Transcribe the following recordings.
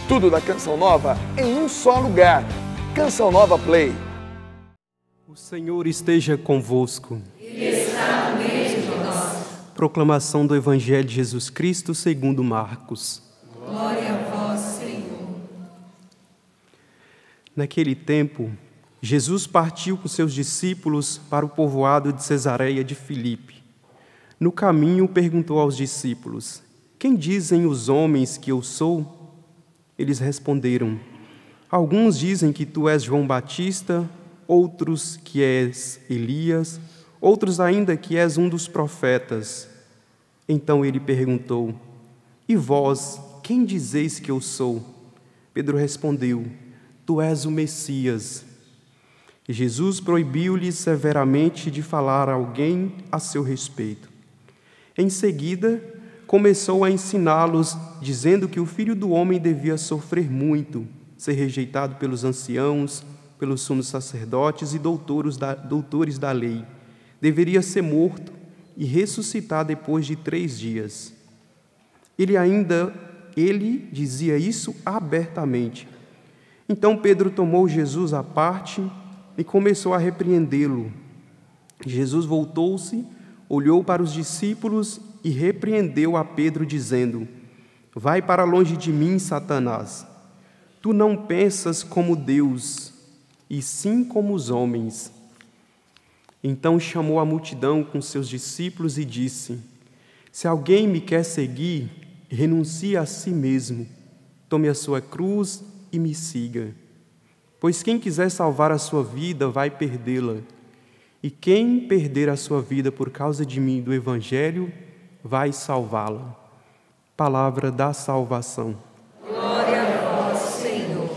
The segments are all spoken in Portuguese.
Tudo da Canção Nova em um só lugar. Canção Nova Play. O Senhor esteja convosco. Ele está no meio de nós. Proclamação do Evangelho de Jesus Cristo segundo Marcos. Glória a vós, Senhor. Naquele tempo, Jesus partiu com seus discípulos para o povoado de Cesareia de Filipe. No caminho, perguntou aos discípulos: quem dizem os homens que eu sou? Eles responderam: alguns dizem que tu és João Batista, outros que és Elias, outros ainda que és um dos profetas. Então ele perguntou: e vós, quem dizeis que eu sou? Pedro respondeu: tu és o Messias. E Jesus proibiu-lhes severamente de falar a alguém a seu respeito. Em seguida, começou a ensiná-los, dizendo que o Filho do Homem devia sofrer muito, ser rejeitado pelos anciãos, pelos sumos sacerdotes e doutores da lei. Deveria ser morto e ressuscitar depois de 3 dias. Ele dizia isso abertamente. Então Pedro tomou Jesus à parte e começou a repreendê-lo. Jesus voltou-se, olhou para os discípulos e repreendeu a Pedro, dizendo: vai para longe de mim, Satanás. Tu não pensas como Deus, e sim como os homens. Então chamou a multidão com seus discípulos e disse: se alguém me quer seguir, renuncie a si mesmo, tome a sua cruz e me siga. Pois quem quiser salvar a sua vida vai perdê-la, e quem perder a sua vida por causa de mim e do Evangelho vai salvá-la. Palavra da salvação. Glória a vós, Senhor.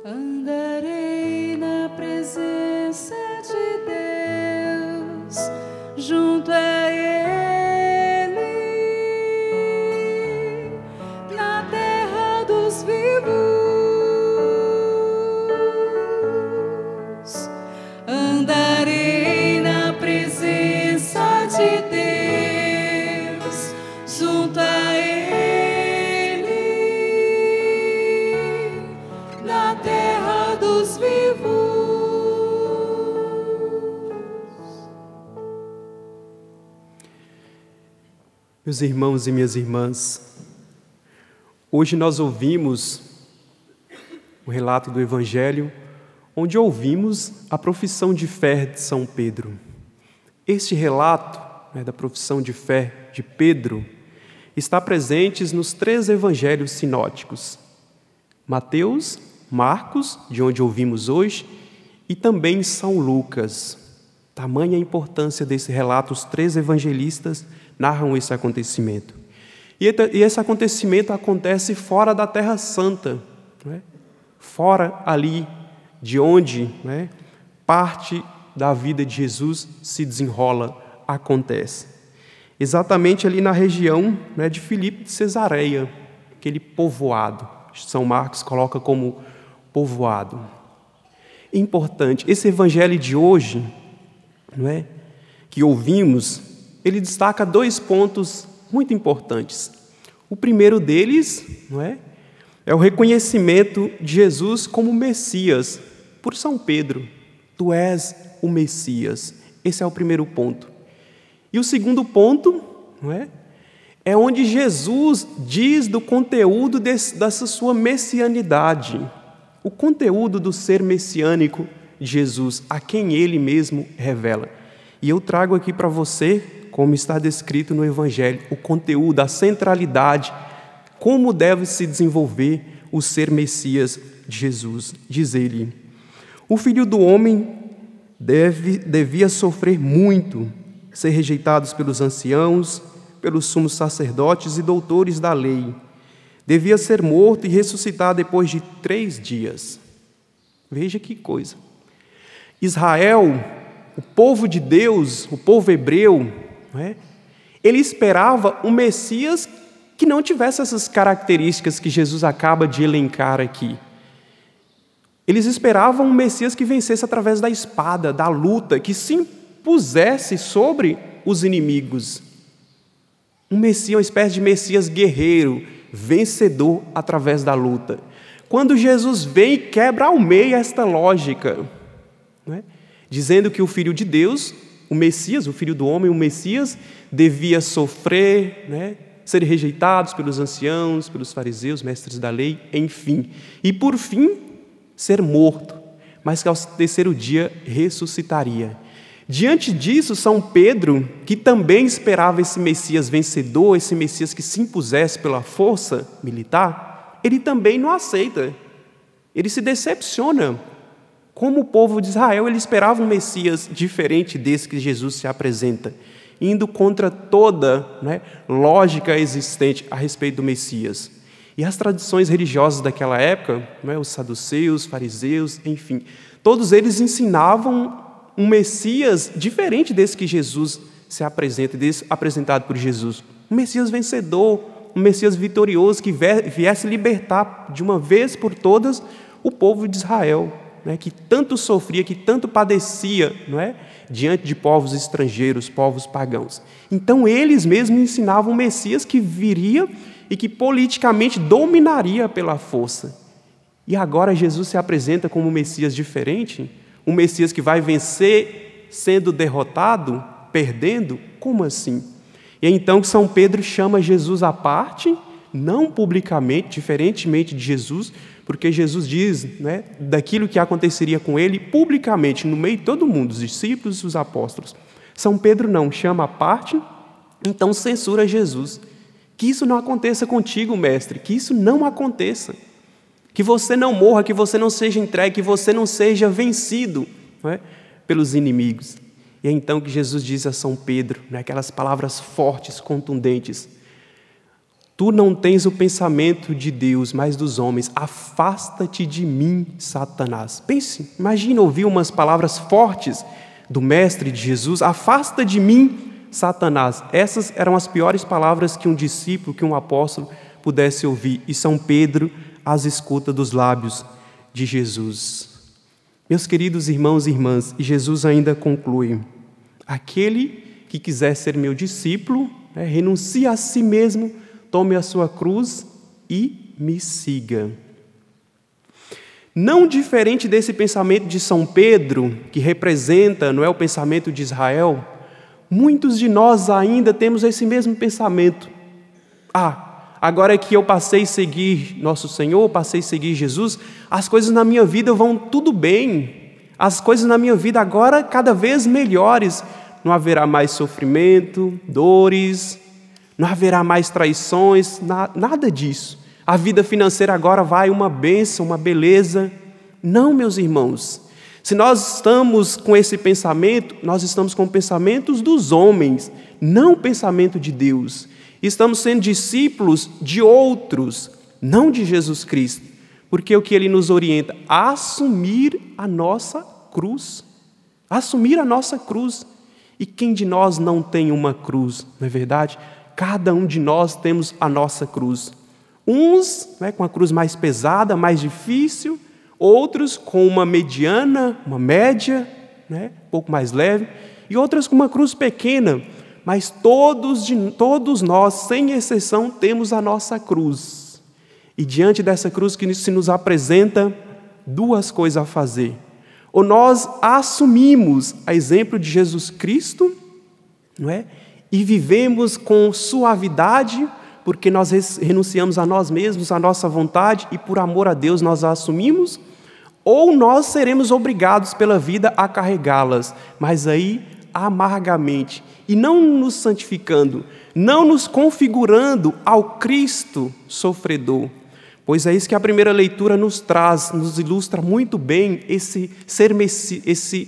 Andarei na presença de Deus, junto a Ele, na terra dos vivos. Andarei na presença de Deus, junto a Ele, na terra dos vivos. Meus irmãos e minhas irmãs, hoje nós ouvimos o relato do Evangelho, onde ouvimos a profissão de fé de São Pedro. Este relato, da profissão de fé de Pedro está presente nos 3 evangelhos sinóticos: Mateus, Marcos, de onde ouvimos hoje, e também São Lucas. Tamanha a importância desse relato, os 3 evangelistas narram esse acontecimento. E esse acontecimento acontece fora da Terra Santa, fora ali de onde parte da vida de Jesus se desenrola, acontece. Exatamente ali na região de Filipe de Cesareia, aquele povoado. São Marcos coloca como povoado. Importante, esse evangelho de hoje, que ouvimos, ele destaca 2 pontos muito importantes. O primeiro deles é o reconhecimento de Jesus como Messias por São Pedro. Tu és o Messias. Esse é o primeiro ponto. E o segundo ponto é onde Jesus diz do conteúdo dessa sua messianidade, o conteúdo do ser messiânico de Jesus, a quem Ele mesmo revela. E eu trago aqui para você, como está descrito no Evangelho, o conteúdo, a centralidade, como deve se desenvolver o ser Messias de Jesus. Diz ele: o Filho do Homem devia sofrer muito, ser rejeitado pelos anciãos, pelos sumos sacerdotes e doutores da lei. Devia ser morto e ressuscitar depois de 3 dias. Veja que coisa. Israel, o povo de Deus, o povo hebreu, ele esperava um Messias que não tivesse essas características que Jesus acaba de elencar aqui. Eles esperavam um Messias que vencesse através da espada, da luta, que se impusesse sobre os inimigos. Um Messias, uma espécie de Messias guerreiro, vencedor através da luta. Quando Jesus vem e quebra ao meio esta lógica, né? Dizendo que o Filho de Deus, o Messias, o Filho do homem, o Messias, devia sofrer, né? Ser rejeitados pelos anciãos, pelos fariseus, mestres da lei, enfim. E por fim, ser morto, mas que ao terceiro dia ressuscitaria. Diante disso, São Pedro, que também esperava esse Messias vencedor, esse Messias que se impusesse pela força militar, ele também não aceita. Ele se decepciona. Como o povo de Israel, ele esperava um Messias diferente desse que Jesus se apresenta, indo contra toda, né, lógica existente a respeito do Messias. E as tradições religiosas daquela época, né, os saduceus, os fariseus, enfim, todos eles ensinavam um Messias diferente desse que Jesus se apresenta, desse apresentado por Jesus. Um Messias vencedor, um Messias vitorioso que viesse libertar de uma vez por todas o povo de Israel, né, que tanto sofria, que tanto padecia, não é, diante de povos estrangeiros, povos pagãos. Então eles mesmos ensinavam um Messias que viria e que politicamente dominaria pela força. E agora Jesus se apresenta como um Messias diferente, um Messias que vai vencer sendo derrotado, perdendo? Como assim? E é então que São Pedro chama Jesus à parte, não publicamente, diferentemente de Jesus, porque Jesus diz, né, daquilo que aconteceria com ele publicamente, no meio de todo mundo, os discípulos e os apóstolos. São Pedro não, chama à parte, então censura Jesus. Que isso não aconteça contigo, mestre, que isso não aconteça. Que você não morra, que você não seja entregue, que você não seja vencido, não é, pelos inimigos. E é então que Jesus diz a São Pedro, né, aquelas palavras fortes, contundentes: tu não tens o pensamento de Deus, mas dos homens. Afasta-te de mim, Satanás. Pense, imagina ouvir umas palavras fortes do Mestre de Jesus. Afasta de mim, Satanás. Essas eram as piores palavras que um discípulo, que um apóstolo pudesse ouvir. E São Pedro as escuta dos lábios de Jesus. Meus queridos irmãos e irmãs, e Jesus ainda conclui: aquele que quiser ser meu discípulo, né, renuncie a si mesmo, tome a sua cruz e me siga. Não diferente desse pensamento de São Pedro, que representa, não é, o pensamento de Israel, muitos de nós ainda temos esse mesmo pensamento. Agora que eu passei a seguir nosso Senhor, passei a seguir Jesus, as coisas na minha vida vão tudo bem. As coisas na minha vida agora cada vez melhores. Não haverá mais sofrimento, dores, não haverá mais traições, nada disso. A vida financeira agora vai uma bênção, uma beleza. Não, meus irmãos. Se nós estamos com esse pensamento, nós estamos com pensamentos dos homens, não o pensamento de Deus. Estamos sendo discípulos de outros, não de Jesus Cristo, porque o que Ele nos orienta? A assumir a nossa cruz. Assumir a nossa cruz. E quem de nós não tem uma cruz, não é verdade? Cada um de nós temos a nossa cruz. Uns, né, com a cruz mais pesada, mais difícil, outros com uma mediana, uma média, né, um pouco mais leve, e outras com uma cruz pequena. Mas todos nós, sem exceção, temos a nossa cruz. E diante dessa cruz que se nos apresenta, duas coisas a fazer. Ou nós assumimos a exemplo de Jesus Cristo, não é? E vivemos com suavidade, porque nós renunciamos a nós mesmos, a nossa vontade, e por amor a Deus nós a assumimos, ou nós seremos obrigados pela vida a carregá-las, mas aí amargamente, e não nos santificando, não nos configurando ao Cristo sofredor. Pois é isso que a primeira leitura nos traz, nos ilustra muito bem esse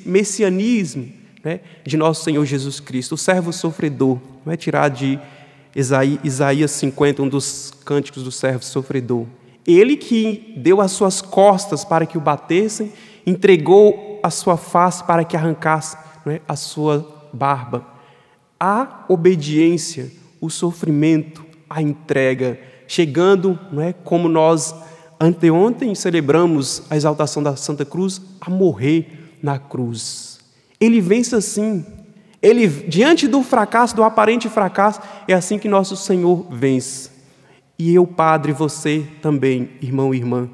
messianismo, né, de nosso Senhor Jesus Cristo, o servo sofredor. Não é tirado de Isaías 50, um dos cânticos do servo sofredor. Ele que deu as suas costas para que o batessem, entregou a sua face para que arrancasse, não é, a sua barba. A obediência, o sofrimento, a entrega, chegando, não é, como nós anteontem celebramos a exaltação da Santa Cruz a morrer na cruz. Ele vence assim. Ele, diante do fracasso, do aparente fracasso, é assim que nosso Senhor vence. E eu, Padre, você também, irmão e irmã,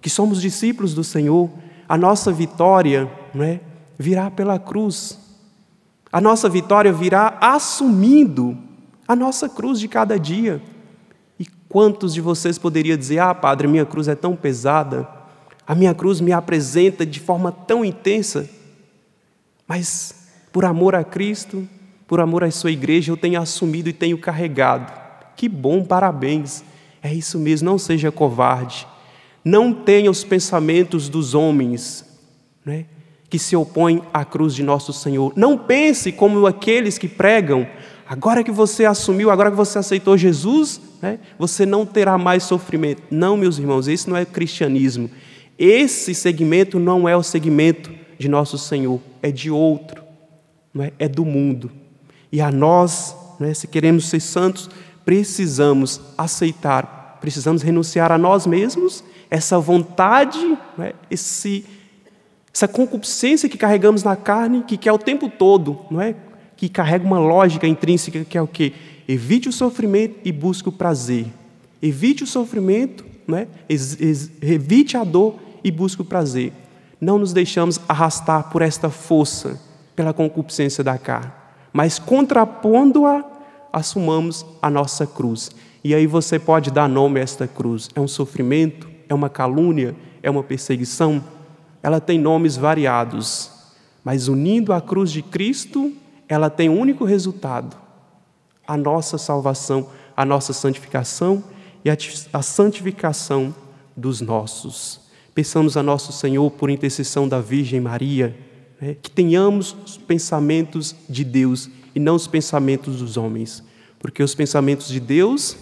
que somos discípulos do Senhor, a nossa vitória, não é, virá pela cruz. A nossa vitória virá assumindo a nossa cruz de cada dia. E quantos de vocês poderiam dizer: ah, Padre, minha cruz é tão pesada, a minha cruz me apresenta de forma tão intensa, mas por amor a Cristo, por amor à sua igreja, eu tenho assumido e tenho carregado. Que bom, parabéns. É isso mesmo, não seja covarde. Não tenha os pensamentos dos homens, né, que se opõem à cruz de nosso Senhor. Não pense como aqueles que pregam: agora que você assumiu, agora que você aceitou Jesus, né, você não terá mais sofrimento. Não, meus irmãos, esse não é cristianismo. Esse segmento não é o segmento de nosso Senhor, é de outro. É do mundo. E a nós, se queremos ser santos, precisamos aceitar, precisamos renunciar a nós mesmos, essa vontade, essa concupiscência que carregamos na carne, que quer o tempo todo, que carrega uma lógica intrínseca, que é o quê? Evite o sofrimento e busque o prazer. Evite o sofrimento, evite a dor e busque o prazer. Não nos deixamos arrastar por esta força, pela concupiscência da carne, mas contrapondo-a, assumamos a nossa cruz. E aí você pode dar nome a esta cruz. É um sofrimento? É uma calúnia? É uma perseguição? Ela tem nomes variados, mas unindo a cruz de Cristo, ela tem um único resultado: a nossa salvação, a nossa santificação e a santificação dos nossos. Peçamos a nosso Senhor, por intercessão da Virgem Maria, que tenhamos os pensamentos de Deus e não os pensamentos dos homens, porque os pensamentos de Deus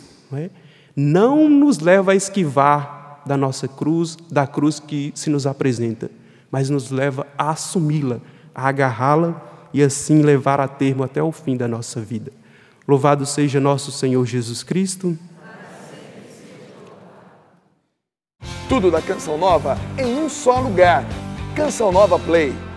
não nos levam a esquivar da nossa cruz, da cruz que se nos apresenta, mas nos leva a assumi-la, a agarrá-la e assim levar a termo até o fim da nossa vida. Louvado seja nosso Senhor Jesus Cristo. Tudo da Canção Nova em um só lugar. Canção Nova Play.